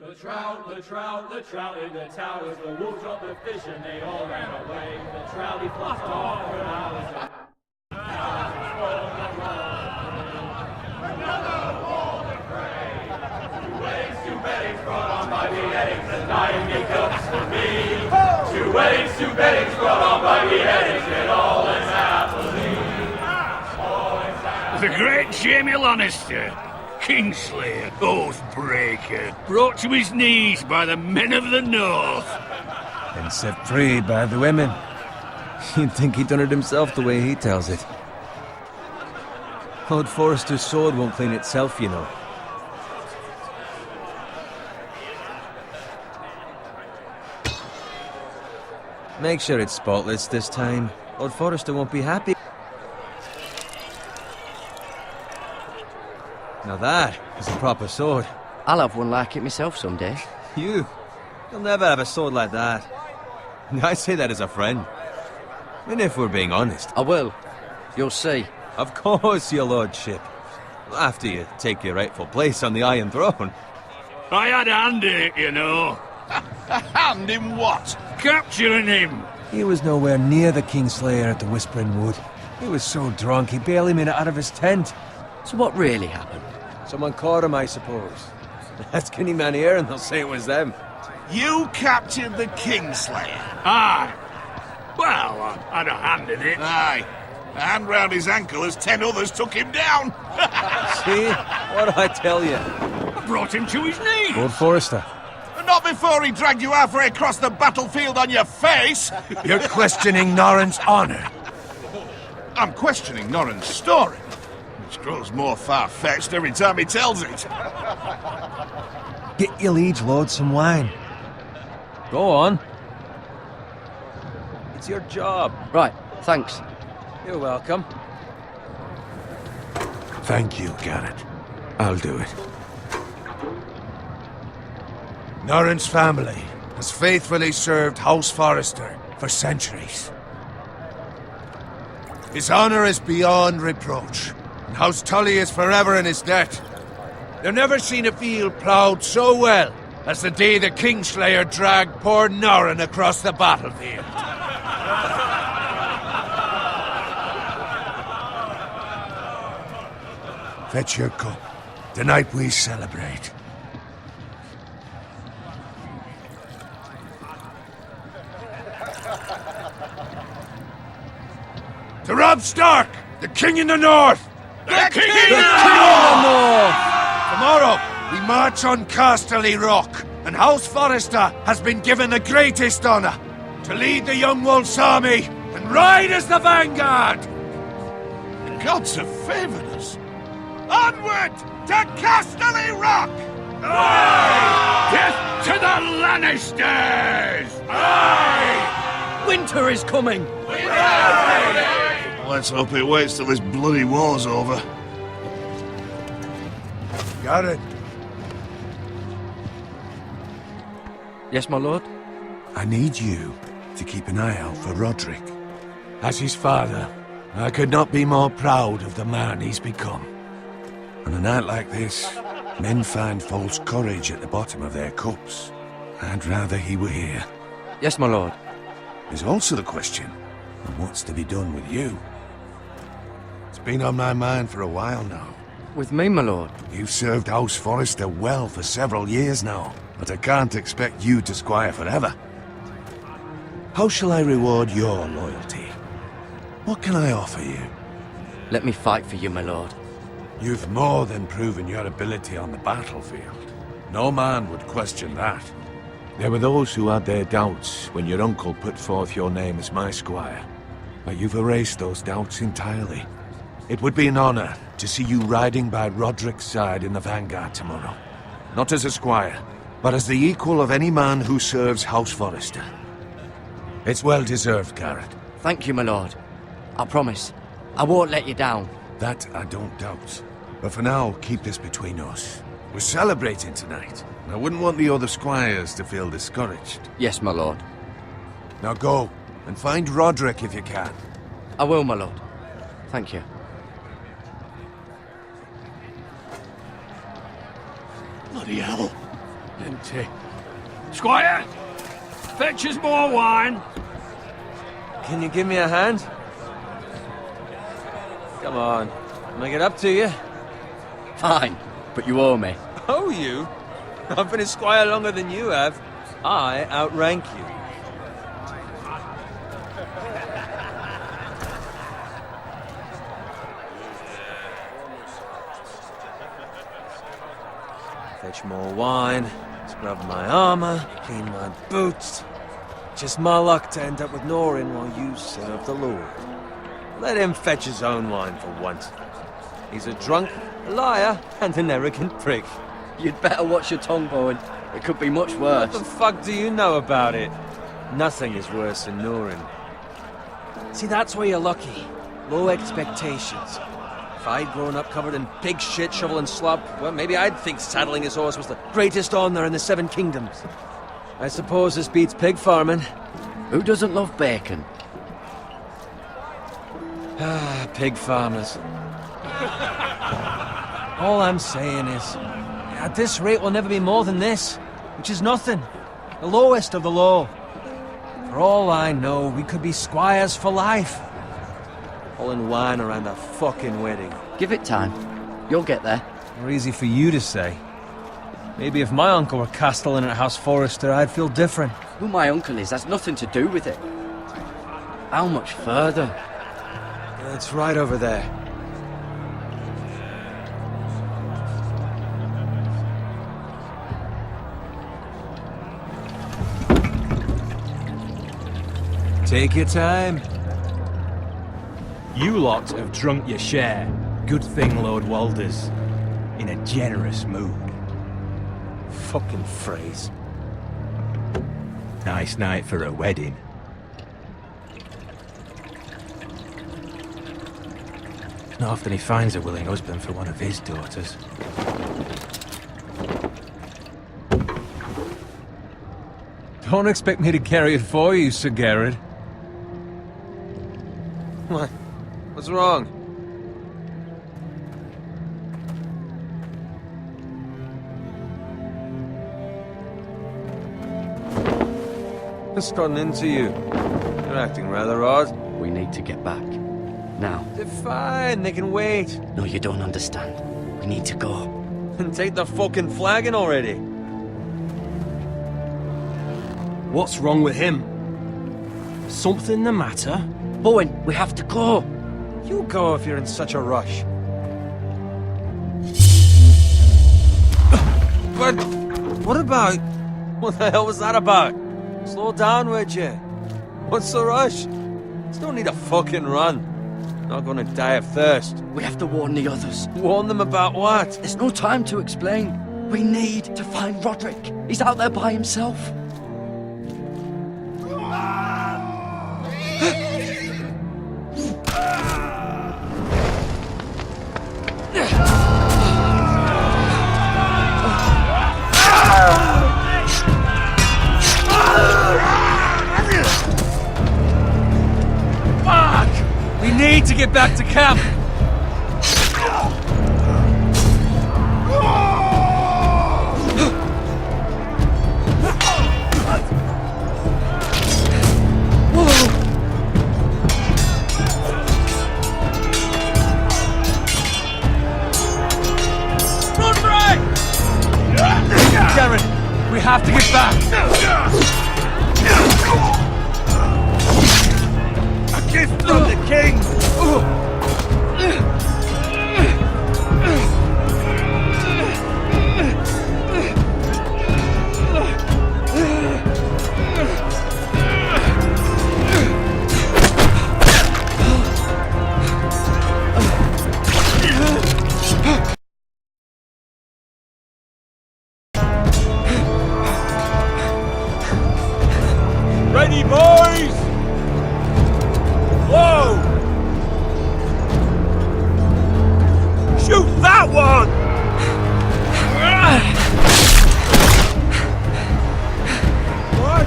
The trout, the trout, the trout in the towers, the wolves dropped the fish and they all ran away. The trout he flopped off for hours. Another wall to fray. 2 weddings, 2 beddings brought on by beheadings, and dying makeups for me. 2 weddings, 2 beddings brought on by beheadings, and all is happily. The great Jamie Lannister, Kingslayer, Oathbreaker, brought to his knees by the men of the North. And set free by the women. You'd think he'd done it himself the way he tells it. Lord Forrester's sword won't clean itself, you know. Make sure it's spotless this time. Lord Forrester won't be happy. Now that is a proper sword. I'll have one like it myself someday. You'll never have a sword like that. I say that as a friend. And if we're being honest. I will. You'll see. Of course, your lordship. After you take your rightful place on the Iron Throne. I had a hand in it, you know. A hand in what? Capturing him. He was nowhere near the Kingslayer at the Whispering Wood. He was so drunk he barely made it out of his tent. So what really happened? Someone caught him, I suppose. Ask any man here and they'll say it was them. You captured the Kingslayer? Aye. Well, I had a hand in it. Aye. A hand round his ankle as 10 others took him down. See? What'd I tell you? I brought him to his knees. Lord Forrester. Not before he dragged you halfway across the battlefield on your face. You're questioning Norrin's honor. I'm questioning Norrin's story, which grows more far-fetched every time he tells it. Get your liege lord some wine. Go on. It's your job. Right, thanks. You're welcome. Thank you, Garrett. I'll do it. Norrin's family has faithfully served House Forrester for centuries. His honor is beyond reproach, and House Tully is forever in his debt. They've never seen a field ploughed so well as the day the Kingslayer dragged poor Norrin across the battlefield. Fetch your cup. Tonight we celebrate. To Robb Stark, the King in the North! The King in the North! Tomorrow, we march on Casterly Rock, and House Forrester has been given the greatest honor to lead the Young Wolf's army and ride as the vanguard! The gods have favored us. Onward to Casterly Rock! Aye! Death to the Lannisters! Aye! Winter is coming! Let's hope it waits till this bloody war's over. Garrett, Yes, my lord? I need you to keep an eye out for Roderick. As his father, I could not be more proud of the man he's become. On a night like this, men find false courage at the bottom of their cups. I'd rather he were here. Yes, my lord. There's also the question of what's to be done with you. It's been on my mind for a while now. With me, my lord? You've served House Forrester well for several years now, but I can't expect you to squire forever. How shall I reward your loyalty? What can I offer you? Let me fight for you, my lord. You've more than proven your ability on the battlefield. No man would question that. There were those who had their doubts when your uncle put forth your name as my squire. But you've erased those doubts entirely. It would be an honor to see you riding by Roderick's side in the vanguard tomorrow. Not as a squire, but as the equal of any man who serves House Forrester. It's well deserved, Garrett. Thank you, my lord. I promise. I won't let you down. That I don't doubt. But for now, keep this between us. We're celebrating tonight. I wouldn't want the other squires to feel discouraged. Yes, my lord. Now go, and find Roderick if you can. I will, my lord. Thank you. Bloody hell. Empty. Squire! Fetch us more wine! Can you give me a hand? Come on. Make it up to you. Fine, but you owe me. Oh, you? I've been a squire longer than you have. I outrank you. Fetch more wine, scrub my armor, clean my boots. Just my luck to end up with Norin while you serve the Lord. Let him fetch his own wine for once. He's a drunk, a liar, and an arrogant prick. You'd better watch your tongue, Bowen. It could be much worse. What the fuck do you know about it? Nothing is worse than Norin. See, that's where you're lucky. Low expectations. If I'd grown up covered in pig shit, shovel and slop, well, maybe I'd think saddling his horse was the greatest honor in the Seven Kingdoms. I suppose this beats pig farming. Who doesn't love bacon? Ah, pig farmers. All I'm saying is, at this rate we'll never be more than this, which is nothing. The lowest of the low. For all I know, we could be squires for life. Pulling wine around a fucking wedding. Give it time. You'll get there. More easy for you to say. Maybe if my uncle were castellan at House Forrester, I'd feel different. Who my uncle is has nothing to do with it. How much further? It's right over there. Take your time. You lot have drunk your share. Good thing Lord Walder's in a generous mood. Fucking phrase. Nice night for a wedding. Not often he finds a willing husband for one of his daughters. Don't expect me to carry it for you, Sir Garrett. What? What's wrong? What's gotten into you? You're acting rather odd. We need to get back. Now. They're fine, they can wait. No, you don't understand. We need to go. And take the fucking flagon already. What's wrong with him? Something the matter? Bowen, we have to go. You go if you're in such a rush. But what about... What the hell was that about? Slow down, would you? What's the rush? There's no need to fucking run. Not gonna die of thirst. We have to warn the others. Warn them about what? There's no time to explain. We need to find Roderick. He's out there by himself. We need to get back to camp! Garen, we have to get back! A gift from the king! Ready, boys! Whoa! Shoot that one! What?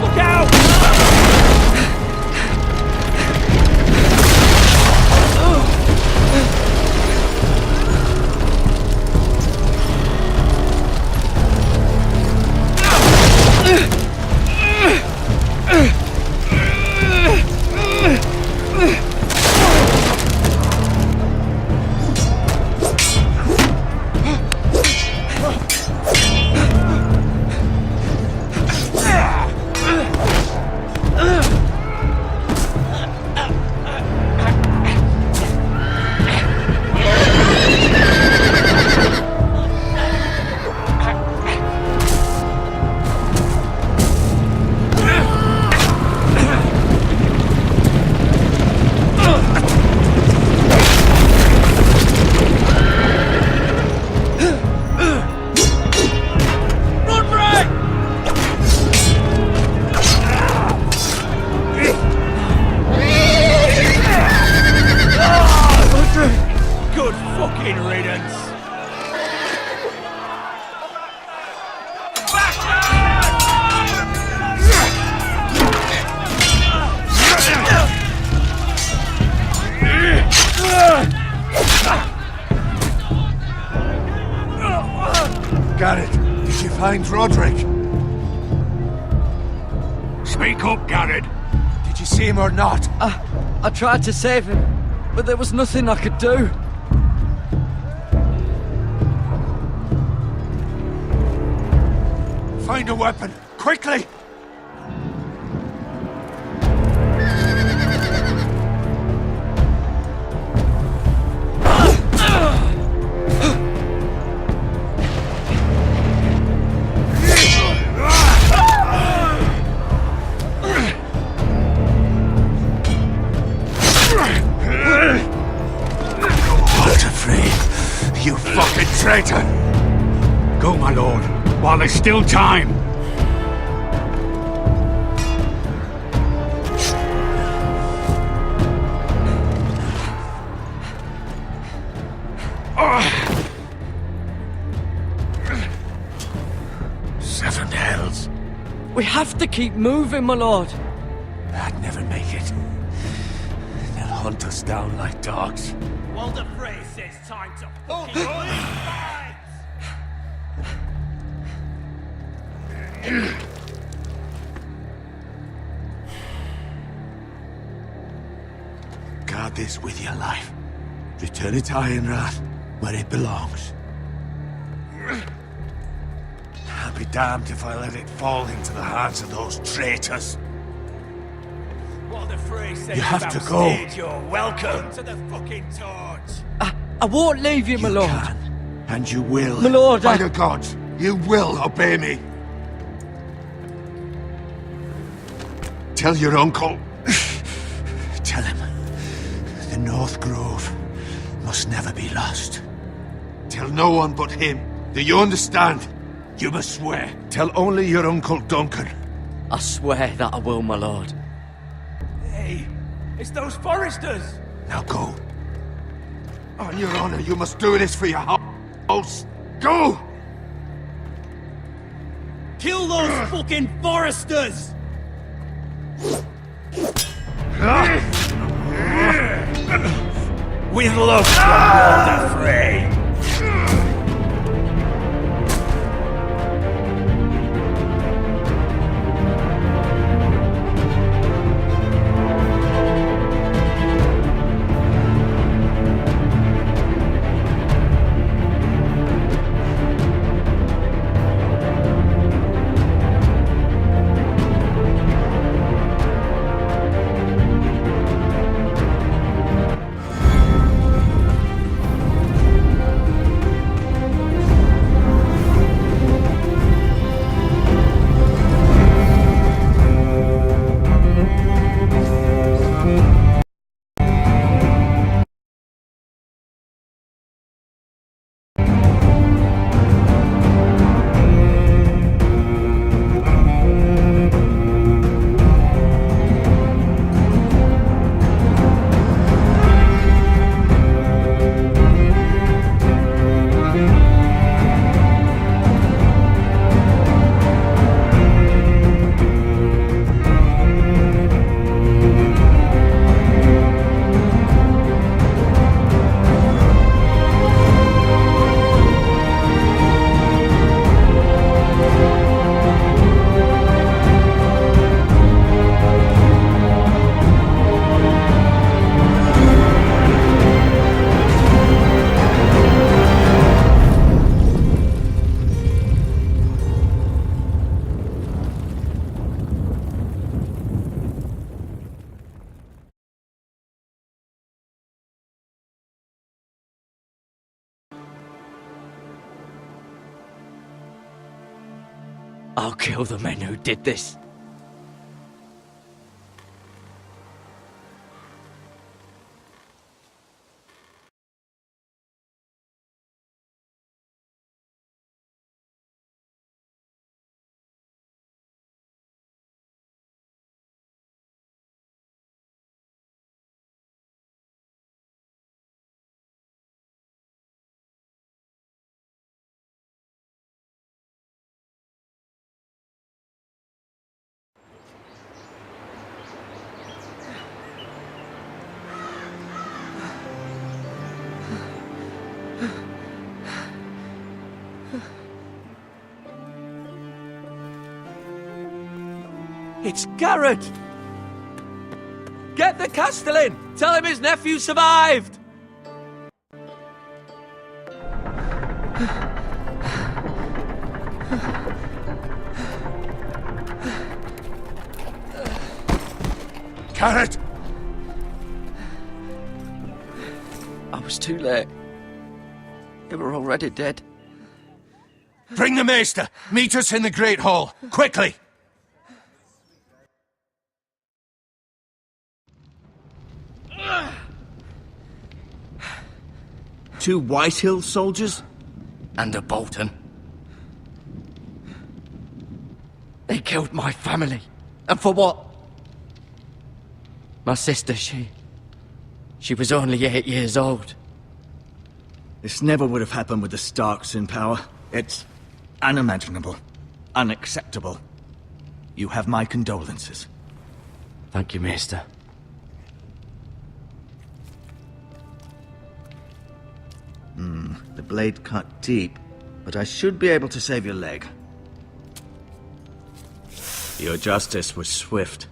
Look out! find Roderick? Speak up, Garrett. Did you see him or not? I tried to save him, but there was nothing I could do. Find a weapon, quickly! You fucking traitor! Go, my lord, while there's still time. Seven hells. We have to keep moving, my lord. I'd never make it. They'll hunt us down like dogs. Walder Frey says time to fucking fight! Guard this with your life. Return it to Ironrath, where it belongs. I'll be damned if I let it fall into the hands of those traitors. Walder Frey says You have to go. You're welcome to the fucking torch! I won't leave you, my You lord. can, and you will. My lord, By the gods, you will obey me. Tell your uncle. Tell him, the North Grove must never be lost. Tell no one but him. Do you understand? You must swear. Tell only your Uncle Duncan. I swear that I will, my lord. Hey, it's those Foresters! Now go. On your honor, you must do this for your house. Go! Kill those fucking Foresters! With love from Walder Frey. I'll kill the men who did this. It's Garrett! Get the Castellan! Tell him his nephew survived! Garrett! I was too late. They were already dead. Bring the Maester! Meet us in the Great Hall! Quickly! Two Whitehill soldiers? And a Bolton. They killed my family. And for what? My sister, she was only 8 years old. This never would have happened with the Starks in power. It's unimaginable. Unacceptable. You have my condolences. Thank you, Maester. The blade cut deep, but I should be able to save your leg. Your justice was swift.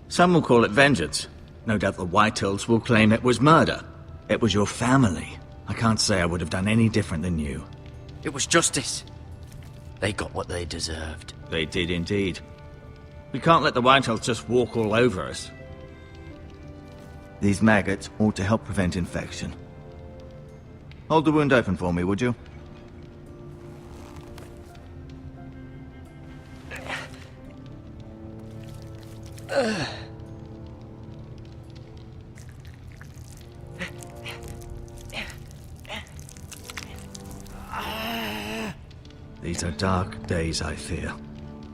Some will call it vengeance. No doubt the Whitehills will claim it was murder. It was your family. I can't say I would have done any different than you. It was justice. They got what they deserved. They did indeed. We can't let the Whitehills just walk all over us. These maggots ought to help prevent infection. Hold the wound open for me, would you? These are dark days, I fear.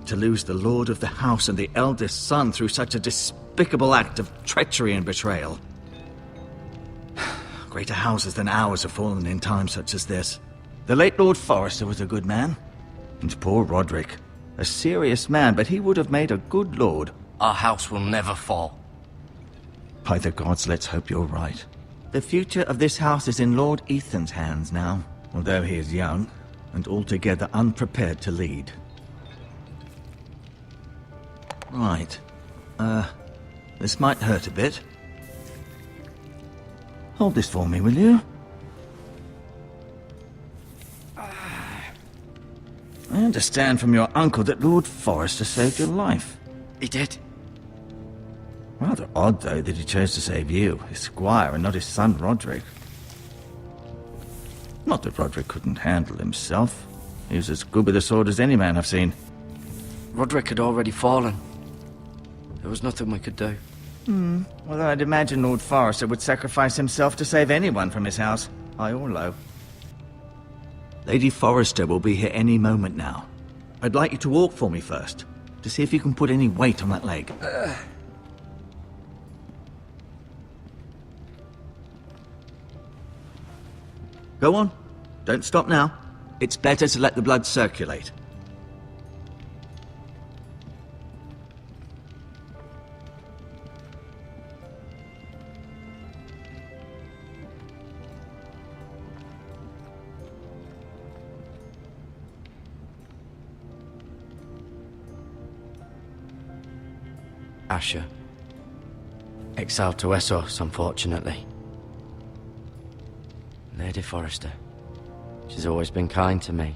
To lose the lord of the house and the eldest son through such a despicable act of treachery and betrayal. Greater houses than ours have fallen in times such as this. The late Lord Forrester was a good man. And poor Roderick. A serious man, but he would have made a good lord. Our house will never fall. By the gods, let's hope you're right. The future of this house is in Lord Ethan's hands now, although he is young and altogether unprepared to lead. Right. This might hurt a bit. Hold this for me, will you? I understand from your uncle that Lord Forrester saved your life. He did. Rather odd, though, that he chose to save you, his squire, and not his son Roderick. Not that Roderick couldn't handle himself. He was as good with a sword as any man I've seen. Roderick had already fallen. There was nothing we could do. Although I'd imagine Lord Forrester would sacrifice himself to save anyone from his house, high or low. Lady Forrester will be here any moment now. I'd like you to walk for me first, to see if you can put any weight on that leg. Go on. Don't stop now. It's better to let the blood circulate. Asher. Exiled to Essos, unfortunately. Lady Forrester. She's always been kind to me.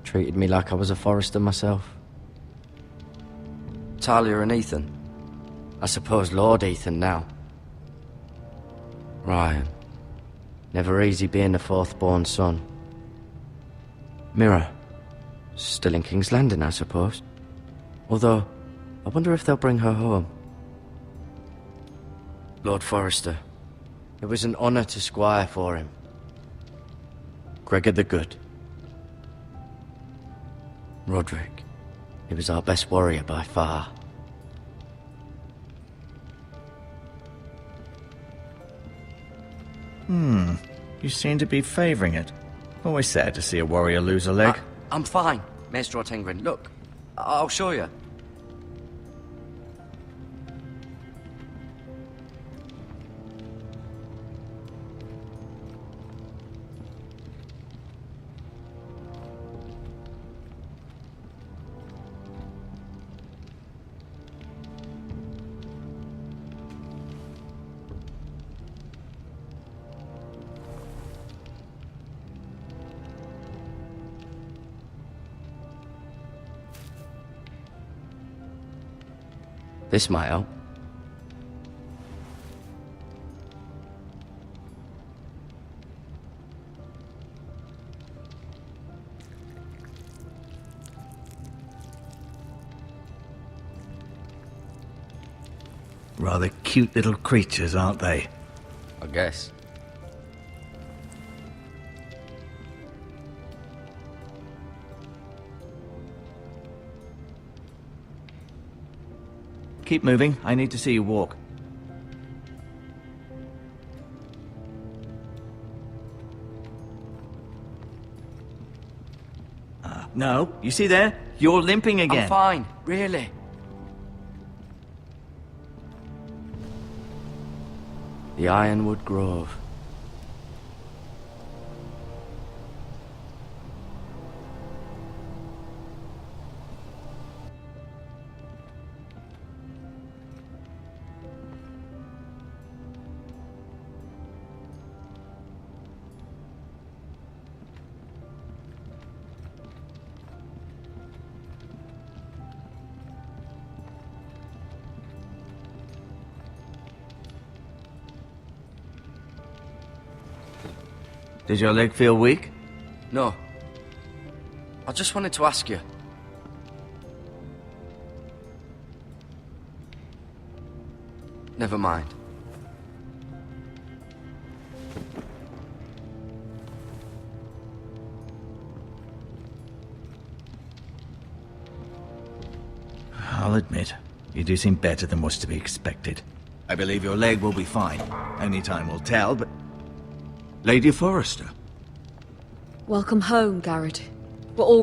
Treated me like I was a Forrester myself. Talia and Ethan. I suppose Lord Ethan now. Ryan. Never easy being the fourth-born son. Mira. Still in King's Landing, I suppose. Although, I wonder if they'll bring her home. Lord Forrester. It was an honor to squire for him. Gregor the Good. Roderick. He was our best warrior by far. You seem to be favoring it. Always sad to see a warrior lose a leg. I'm fine, Maester Ortengrin. Look, I'll show you. This might help. Rather cute little creatures, aren't they? I guess. Keep moving. I need to see you walk. No, you see there? You're limping again. I'm fine, really. The Ironwood Grove. Does your leg feel weak? No. I just wanted to ask you. Never mind. I'll admit, you do seem better than was to be expected. I believe your leg will be fine. Only time will tell, but... Lady Forrester. Welcome home, Garrett. We're all